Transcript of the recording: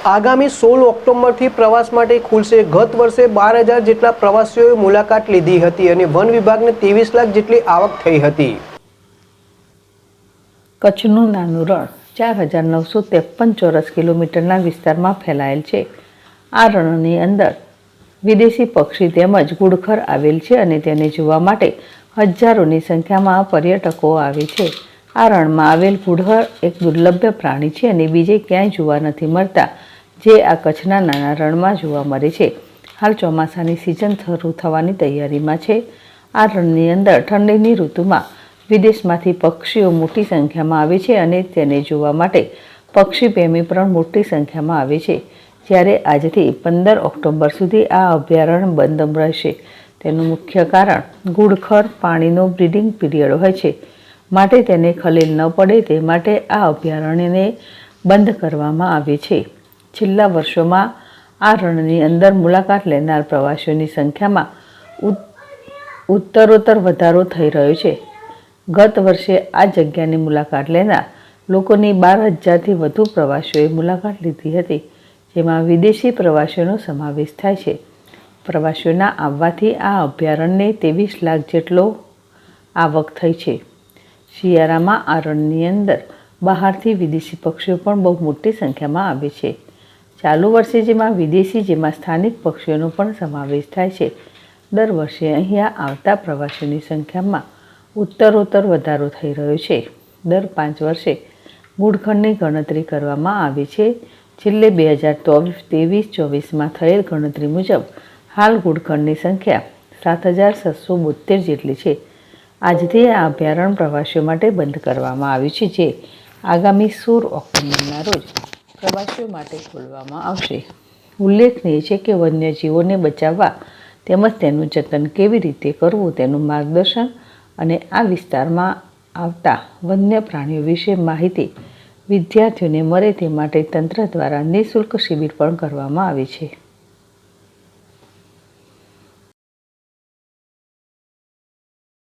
આગામી 16 ઓક્ટોબરથી પ્રવાસ માટે ખુલશે। ગત વર્ષે 12,000 જેટલા પ્રવાસીઓએ મુલાકાત લીધી હતી અને વન વિભાગને 23 લાખ જેટલી આવક થઈ હતી। કચ્છનું નાનું રણ 4,953 ચોરસ કિલોમીટરના વિસ્તારમાં ફેલાયેલ છે। આ રણની અંદર વિદેશી પક્ષી તેમજ ઘુડખર આવેલ છે અને તેને જોવા માટે હજારોની સંખ્યામાં પર્યટકો આવે છે। આ રણમાં આવેલ ઘુડખર એક દુર્લભ પ્રાણી છે અને બીજે ક્યાંય જોવા નથી મળતા, જે આ કચ્છના નાના રણમાં જોવા મળે છે। હાલ ચોમાસાની સિઝન શરૂ થવાની તૈયારીમાં છે। આ રણની અંદર ઠંડીની ઋતુમાં વિદેશમાંથી પક્ષીઓ મોટી સંખ્યામાં આવે છે અને તેને જોવા માટે પક્ષી પ્રેમી પણ મોટી સંખ્યામાં આવે છે। જ્યારે આજથી 15 ઓક્ટોબર સુધી આ અભયારણ્ય બંધ રહેશે। તેનું મુખ્ય કારણ ઘુડખર પાણીનો બ્રીડિંગ પીરિયડ હોય છે, માટે તેને ખલેલ ન પડે તે માટે આ અભયારણ્યને બંધ કરવામાં આવે છે। છેલ્લા વર્ષોમાં આ રણની અંદર મુલાકાત લેનાર પ્રવાસીઓની સંખ્યામાં ઉત્તરોત્તર વધારો થઈ રહ્યો છે। ગત વર્ષે આ જગ્યાની મુલાકાત લેનાર લોકોની 12,000થી વધુ પ્રવાસીઓએ મુલાકાત લીધી હતી, જેમાં વિદેશી પ્રવાસીઓનો સમાવેશ થાય છે। પ્રવાસીઓના આવવાથી આ અભયારણ્યને 23 લાખ જેટલો આવક થઈ છે। શિયાળામાં આ રણની અંદર બહારથી વિદેશી પક્ષીઓ પણ બહુ મોટી સંખ્યામાં આવે છે। ચાલુ વર્ષે જેમાં વિદેશી જેમાં સ્થાનિક પક્ષીઓનો પણ સમાવેશ થાય છે। દર વર્ષે અહીંયા આવતા પ્રવાસીઓની સંખ્યામાં ઉત્તરોત્તર વધારો થઈ રહ્યો છે। દર 5 વર્ષે ઘુડખરની ગણતરી કરવામાં આવે છે। છેલ્લે 2023-24માં થયેલ ગણતરી મુજબ હાલ ઘુડખરની સંખ્યા 7,772 જેટલી છે। આજથી આ અભયારણ્ય પ્રવાસીઓ માટે બંધ કરવામાં આવ્યું છે, જે આગામી 16 ઓક્ટોબરના રોજ પ્રવાસીઓ માટે ખોલવામાં આવશે। ઉલ્લેખનીય છે કે વન્યજીવોને બચાવવા તેમજ તેનું જતન કેવી રીતે કરવું તેનું માર્ગદર્શન અને આ વિસ્તારમાં આવતા વન્ય પ્રાણીઓ વિશે માહિતી વિદ્યાર્થીઓને મળે તે માટે તંત્ર દ્વારા નિઃશુલ્ક શિબિર પણ કરવામાં આવી છે।